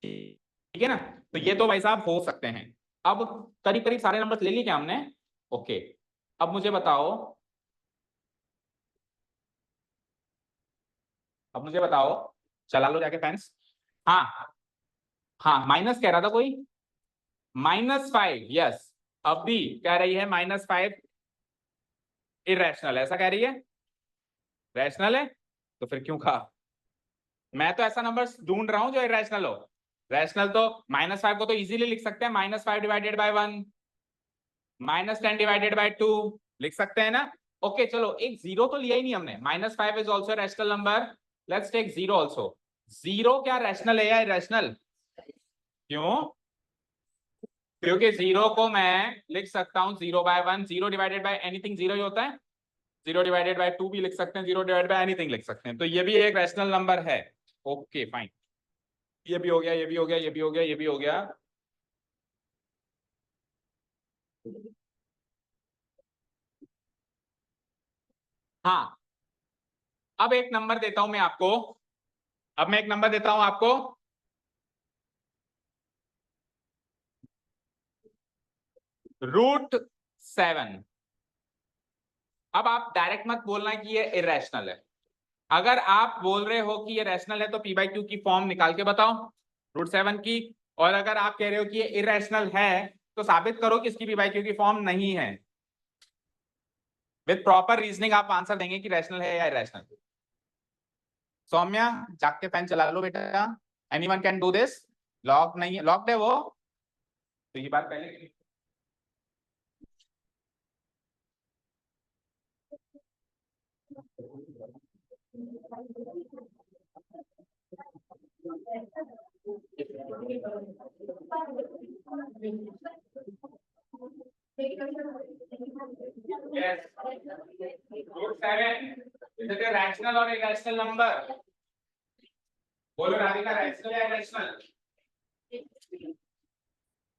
ठीक है ना, तो ये तो भाई साहब हो सकते हैं। अब करीब करीब सारे नंबर्स ले लिए क्या हमने? ओके, अब मुझे बताओ अब मुझे बताओ, चला लो जाके फैंस। हाँ हाँ, माइनस कह रहा था कोई, -5, यस। अब भी कह रही है -5 इरेशनल, ऐसा कह रही है, रैशनल है, तो फिर क्यों कहा? मैं तो ऐसा नंबर ढूंढ रहा हूं जो इरेशनल हो। रैशनल तो -5 को तो इजीली लिख सकते हैं, -5 डिवाइडेड बाय 1, -10 डिवाइडेड बाय 2 लिख सकते हैं ना। ओके चलो, एक जीरो तो लिया ही नहीं हमने। -5 is also rational number, let's take zero also. Zero क्या रैशनल है या इरेशनल? क्यों? क्योंकि जीरो को मैं लिख सकता हूं 0/1, 0 डिवाइडेड बाय एनीथिंग जीरो ही होता है, 0 डिवाइडेड बाय 2 भी लिख सकते हैं, 0 डिवाइडेड बाय एनीथिंग लिख सकते हैं, तो ये भी एक रैशनल नंबर है। ओके फाइन, ये भी हो गया, ये भी हो गया, ये भी हो गया, ये भी हो गया। हाँ, अब एक नंबर देता हूं मैं आपको, अब मैं एक नंबर देता हूं आपको, √7। अब आप डायरेक्ट मत बोलना कि ये इरेशनल है। अगर आप बोल रहे हो कि ये रैशनल है तो p/q की फॉर्म निकाल के बताओ √7 की, और अगर आप कह रहे हो कि ये इरेशनल है तो साबित करो कि इसकी p/q की फॉर्म नहीं है। विद प्रॉपर रीजनिंग आप आंसर देंगे कि रैशनल है या इरेशनल। सौम्या, जाग के फैन चला लो बेटा, anyone can do this. Lock नहीं है, लॉक्ड है वो, तो ये बात पहले। Yes. √7 is it a rational or irrational number? बोलो राधिका, रैशनल या इरेशनल?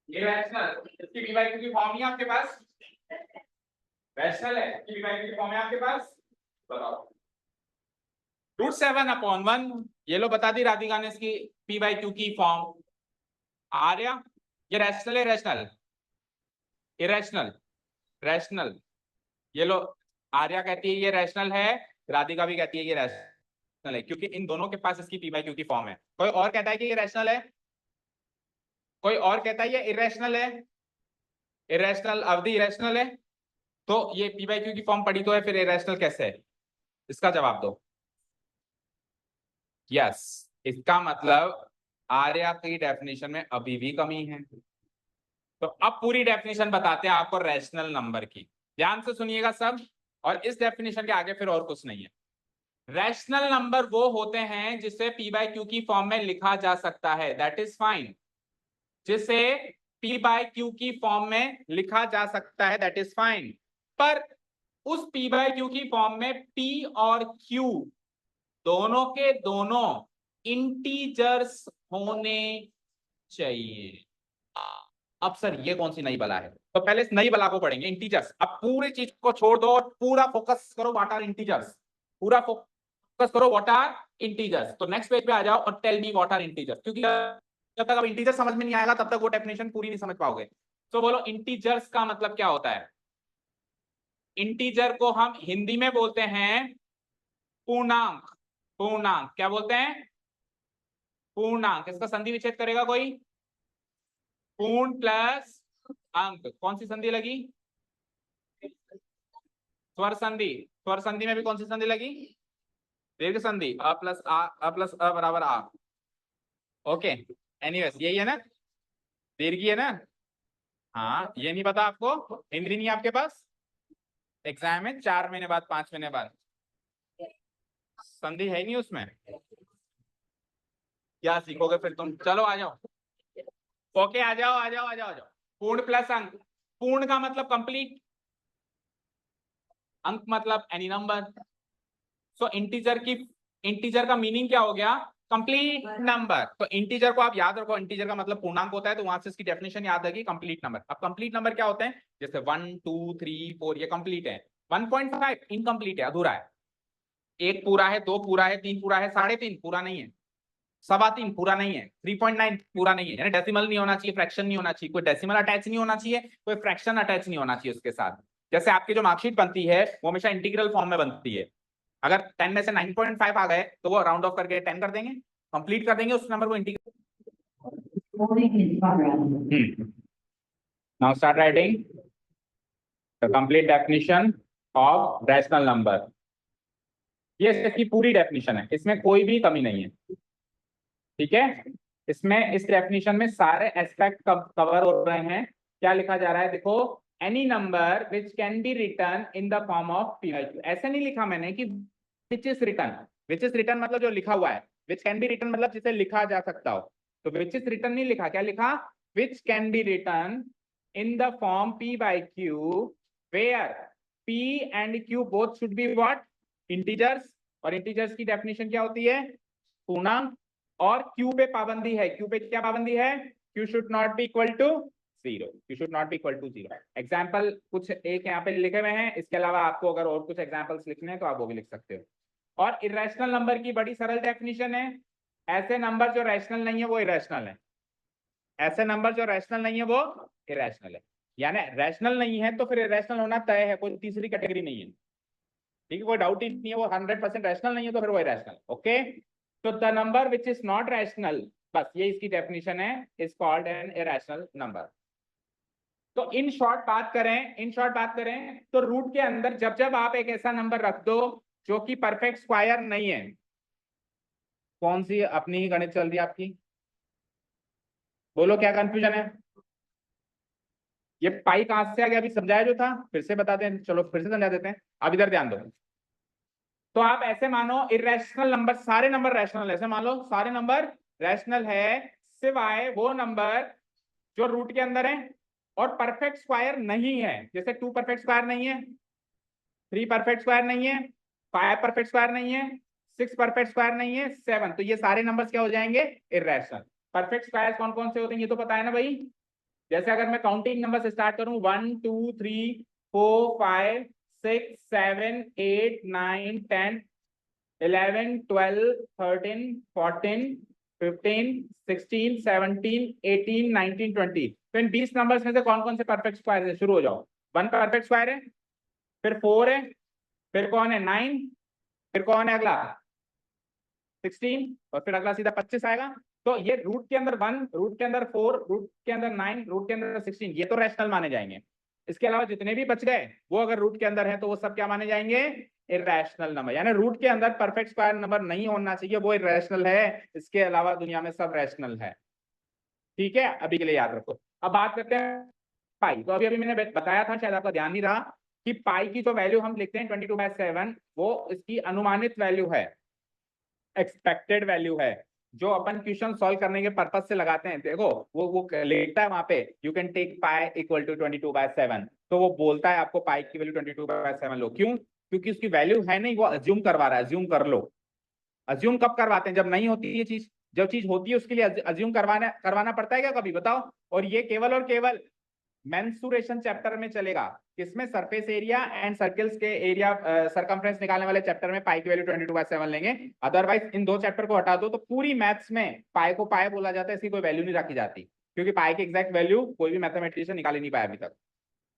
इरेशनल। इसकी p/q की फॉर्म नहीं है आपके पास? रैशनल है, इसकी p/q की फॉर्म है आपके पास? बताओ। √7/1, ये लो बता दी राधिका ने इसकी p/q की फॉर्म। आ गया? ये रैशनल है इरेशनल? Irrational, rational. ये लो, आर्या कहती है ये रैशनल है, राधिका भी कहती है ये रैशनल है, क्योंकि इन दोनों के पास इसकी p/q की फॉर्म है। कोई और कहता है कि ये रैशनल है? कोई और कहता है ये इरेशनल है? इरेशनल, अवधि इरेशनल है, तो ये p/q की फॉर्म पड़ी तो है, फिर इरेशनल कैसे है? इसका जवाब दो। यस, इसका मतलब आर्या की डेफिनेशन में अभी भी कमी है। तो अब पूरी डेफिनेशन बताते हैं आपको रैशनल नंबर की, ध्यान से सुनिएगा सब, और इस डेफिनेशन के आगे फिर और कुछ नहीं है। रैशनल नंबर वो होते हैं जिसे p/q की फॉर्म में लिखा जा सकता है, दैट इज फाइन। जिसे p/q की फॉर्म में लिखा जा सकता है, दैट इज फाइन, पर उस p/q की फॉर्म में p और q दोनों के दोनों इंटीजर्स होने चाहिए। अब सर ये कौन सी नई बला है? तो पहले इस नई बला को पढ़ेंगे, इंटीजर्स। अब पूरी चीज को छोड़ दो और पूरा फोकस करो व्हाट आर इंटीजर्स, पूरा फोकस करो व्हाट आर इंटीजर्स। तो नेक्स्ट पेज पे आ जाओ और tell me what are integers, क्योंकि जब तक अब इंटीजर समझ में नहीं आएगा तब तक वो डेफिनेशन पूरी नहीं समझ पाओगे। तो बोलो इंटीजर्स का मतलब क्या होता है? इंटीजर को हम हिंदी में बोलते हैं पूर्णांक। पूर्णांक क्या बोलते हैं? पूर्णांक। इसका संधि विच्छेद करेगा कोई? पूर्ण प्लस अंक, कौन सी संधि लगी? स्वर संधि। स्वर संधि में भी कौन सी संधि लगी? दीर्घ संधि, अ प्लस अ बराबर आ। ओके, एनीवेज यही है ना, दीर्घी है ना। हाँ, ये नहीं पता आपको? हिंदी नहीं है आपके पास? एग्जाम में 4 महीने बाद, 5 महीने बाद संधि है ही नहीं उसमें, क्या सीखोगे फिर तुम? चलो आ जाओ, ओके आ जाओ आ जाओ आ जाओ आ जाओ। पूर्ण प्लस अंक, पूर्ण का मतलब कंप्लीट, अंक मतलब एनी नंबर। सो इंटीजर का मीनिंग क्या हो गया? Complete number. तो इंटीजर को आप याद रखो, इंटीजर का मतलब पूर्णांक होता है, तो वहां से इसकी डेफिनेशन याद रहेगी कंप्लीट नंबर। अब कंप्लीट नंबर क्या होते हैं? जैसे 1 2 3 4 ये कंप्लीट है, 1.5 इनकम्प्लीट है, अधूरा है, 1 पूरा है, 2 पूरा है, 3 पूरा है, 3.5 पूरा नहीं है, 3.25 पूरा नहीं है, 3.9 पूरा नहीं है। यानी डेसिमल नहीं होना चाहिए, फ्रैक्शन नहीं होना चाहिए, कोई डेसिमल अटैच नहीं होना चाहिए, कोई फ्रैक्शन अटैच नहीं होना चाहिए उसके साथ। जैसे आपकी जो मार्कशीट बनती है वो हमेशा इंटीग्रल फॉर्म में बनती है, अगर 10 में से 9.5 आ गए तो वो राउंड ऑफ करके 10 कर देंगे, कंप्लीट कर देंगे उस नंबर को integrate. Now start writing the complete definition of rational number. ये इसकी पूरी डेफिनेशन है, इसमें कोई भी कमी नहीं है, ठीक है। इसमें इस डेफिनेशन में सारे एस्पेक्ट कवर हो रहे हैं। क्या लिखा जा रहा है देखो, any number which can be written in the form of P by Q. ऐसे नहीं लिखा मैंने कि which is return, which is return मतलब जो लिखा हुआ है, विच कैन बी रिटर्न मतलब जिसे लिखा जा सकता हो। तो विच इज रिटर्न नहीं लिखा, क्या लिखा, which can be written in the form p by q where p and q both should be what, integers. और इंटीजर्स की डेफिनेशन क्या होती है, पूर्णांक। और क्यू पे पाबंदी है, क्यू पे क्या पाबंदी है, q should not be equal to zero, q should not be equal to zero. Example कुछ एक यहाँ पे लिखे हुए हैं, इसके अलावा आपको अगर और कुछ एग्जाम्पल्स लिखने हैं तो आप वो भी लिख सकते हो। और इरेशनल नंबर की बड़ी सरल डेफिनेशन है, ऐसे नंबर जो रैशनल नहीं है वो इरेशनल है, ऐसे नंबर जो रैशनल नहीं है वो इरेशनल है। यानी रैशनल नहीं है तो फिर इरेशनल होना तय है, कोई तीसरी कैटेगरी नहीं है, ठीक है, कोई डाउट ही नहीं है, वो 100% रैशनल नहीं है तो फिर वो इरेशनल। ओके, तो the number which is not rational, बस ये इसकी डेफिनेशन है, is called an irrational number. तो इन शॉर्ट बात करें, इन शॉर्ट बात करें तो रूट के अंदर जब जब आप एक ऐसा नंबर रख दो जो कि परफेक्ट स्क्वायर नहीं है, कौन सी अपनी ही गणित चल रही है आपकी, बोलो क्या कंफ्यूजन है। ये पाई कहां से आ गया, अभी समझाया जो था, फिर से बताते हैं, चलो फिर से समझा देते हैं। अब इधर ध्यान दो, तो आप ऐसे मानो इरेशनल नंबर, सारे नंबर रैशनल, ऐसे मान लो सारे नंबर रैशनल है सिवाय वो नंबर जो रूट के अंदर है और परफेक्ट स्क्वायर नहीं है। जैसे 2 परफेक्ट स्क्वायर नहीं है, 3 परफेक्ट स्क्वायर नहीं है, 5 परफेक्ट स्क्वायर नहीं है, 6 परफेक्ट स्क्वायर नहीं है, 7, तो ये सारे नंबर्स क्या हो जाएंगे, इरेशनल। परफेक्ट स्क्वायर कौन कौन से होते हैं ये तो पता है ना भाई। जैसे अगर मैं काउंटिंग नंबर से स्टार्ट करूं 1 2 3 4 5 6 7 8 9 10 11 12 13 14 15 16 17 18 19 20, तो इन 20 नंबर्स में से कौन कौन से परफेक्ट स्क्वायर है, शुरू हो जाओ। 1 परफेक्ट स्क्वायर है, फिर 4 है, फिर कौन है 9, फिर कौन है अगला 16, और फिर अगला सीधा 25 आएगा। तो ये रूट के अंदर 1, रूट के अंदर 4, रूट के अंदर 9, रूट के अंदर 16, ये तो रैशनल माने जाएंगे। इसके अलावा जितने भी बच गए वो अगर रूट के अंदर है तो वो सब क्या माने जाएंगे, इरेशनल नंबर। यानी रूट के अंदर परफेक्ट स्क्वायर नंबर नहीं होना चाहिए, वो इरेशनल है, इसके अलावा दुनिया में सब रैशनल है, ठीक है, अभी के लिए याद रखो। अब बात करते हैं पाई। तो अभी अभी मैंने बताया था, शायद आपका ध्यान नहीं रहा, कि पाई की जो वैल्यू हम लिखते हैं 22/7, वो इसकी अनुमानित वैल्यू है, एक्सपेक्टेड वैल्यू है, जो अपन क्वेश्चन सॉल्व करने के पर्पज से लगाते हैं। देखो वो लिखता है वहां पे, you can take pi equal to 22/7, तो वो बोलता है आपको पाई की वैल्यू 22/7 लो। क्यों, क्योंकि उसकी वैल्यू है नहीं, वो अज्यूम करवा रहा है, अज्यूम कर लो। अज्यूम कब करवाते हैं, जब नहीं होती ये चीज, जब चीज होती है उसके लिए अज्यूम करवाना पड़ता है क्या कभी, बताओ। और ये केवल और केवल मेंसुरेशन चैप्टर में चलेगा, किसमें, सरफेस एरिया एंड सर्कल्स के एरिया सरकमफ्रेंस निकालने वाले चैप्टर में पाई की वैल्यू 22/7 लेंगे। अदरवाइज इन 2 चैप्टर को हटा दो तो पूरी मैथ्स में पाई को पाई बोला जाता है, इसकी कोई वैल्यू नहीं रखी जाती, क्योंकि पाई की एग्जैक्ट वैल्यू कोई भी मैथमेटिशियन निकाल ही नहीं पाया अभी तक।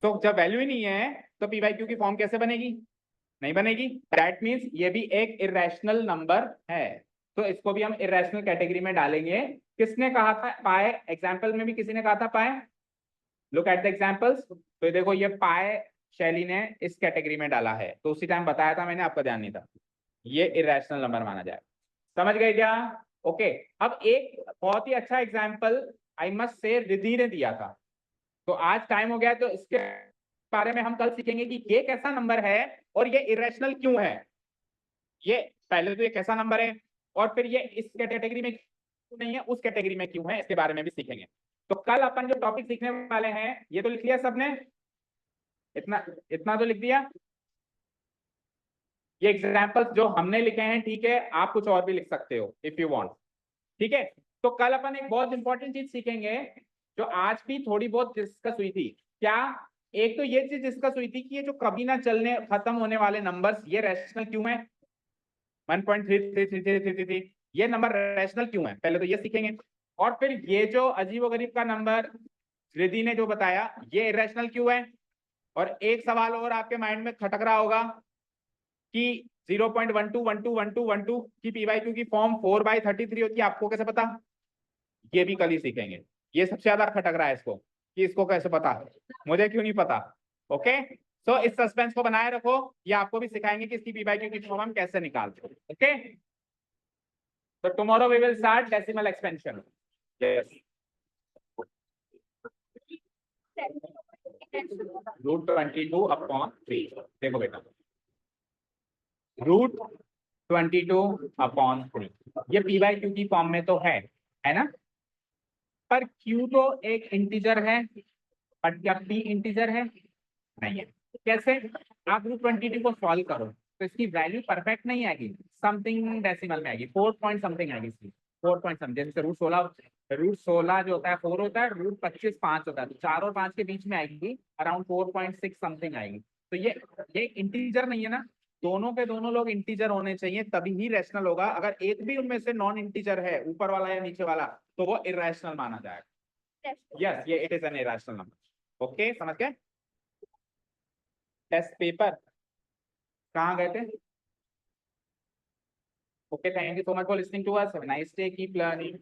तो जब वैल्यू ही नहीं है तो पी बाई क्यू की फॉर्म कैसे बनेगी, नहीं बनेगी। दैट मीन्स ये भी एक इरेशनल नंबर है, तो इसको भी हम इरेशनल कैटेगरी में डालेंगे। किसने कहा था पाए, एग्जाम्पल में भी किसी ने कहा था पाए, लुक एट द एग्जांपल्स। तो देखो ये पाए शैली ने इस कैटेगरी में डाला है, तो उसी टाइम बताया था मैंने, आपका ध्यान नहीं था, ये इरेशनल नंबर माना जाए। समझ गए क्या, ओके। अब एक बहुत ही अच्छा example I must say Riddhi ने दिया था, तो आज टाइम हो गया तो इसके बारे में हम कल सीखेंगे कि ये कैसा नंबर है और ये इरेशनल क्यों है। ये पहले तो ये कैसा नंबर है और फिर ये इस कैटेगरी में क्यों नहीं है, उस कैटेगरी में क्यों है, इसके बारे में भी सीखेंगे। तो कल अपन जो टॉपिक सीखने वाले हैं, ये तो लिख लिया सबने, इतना इतना तो लिख दिया। ये एग्जांपल्स जो हमने लिखे हैं, ठीक है, आप कुछ और भी लिख सकते हो इफ यू वांट, ठीक है। तो कल अपन एक बहुत इंपॉर्टेंट चीज सीखेंगे जो आज भी थोड़ी बहुत डिस्कस हुई थी। क्या, एक तो ये चीज डिस्कस हुई थी कि ये जो कभी ना चलने खत्म होने वाले नंबर्स, ये रैशनल क्यों है, 1.333333, ये नंबर रैशनल क्यों है, पहले तो ये सीखेंगे। और फिर ये जो अजीबोगरीब का नंबर रिद्धि ने जो बताया, ये इरेशनल क्यों है। और एक सवाल और आपके माइंड में खटक रहा होगा कि 0.121212 की PYQ की फॉर्म 4/33 होती है, आपको कैसे पता? ये भी कल ही सीखेंगे। ये सबसे ज्यादा खटक रहा है इसको कि इसको कैसे पता, मुझे क्यों नहीं पता। ओके, सो इस सस्पेंस को बनाए रखो, ये आपको भी सिखाएंगे कि इसकी PYQ की फॉर्म हम कैसे निकालते हैं। Okay, so tomorrow we will start decimal expansion. Yes. √22/3। देखो बेटा, √22/3 ये PYQ की फॉर्म में तो है ना, पर Q तो एक इंटीजर है, बट क्या P इंटीजर है? नहीं है। कैसे? आप √22 को सॉल्व करो तो इसकी वैल्यू परफेक्ट नहीं आएगी, समथिंग डेसिमल में आएगी, 4 पॉइंट समथिंग आएगी इसकी, 4 पॉइंट समथिंग। जैसे √16 जो होता है 4 होता है, √25 5 होता है, तो 4 और 5 के बीच में आएगी, अराउंड 4.6 समथिंग आएगी। तो ये इंटीजर नहीं है ना, दोनों के दोनों लोग इंटीजर होने चाहिए तभी ही रैशनल होगा। अगर एक भी उनमें से नॉन इंटीजर है, ऊपर वाला या नीचे वाला, तो वो इरैशनल माना जाएगा। यस, ये it is an irrational number. Okay, समझ गए? टेस्ट पेपर कहाँ गए थे? Okay, thank you so much for listening to us, have a nice day, keep learning.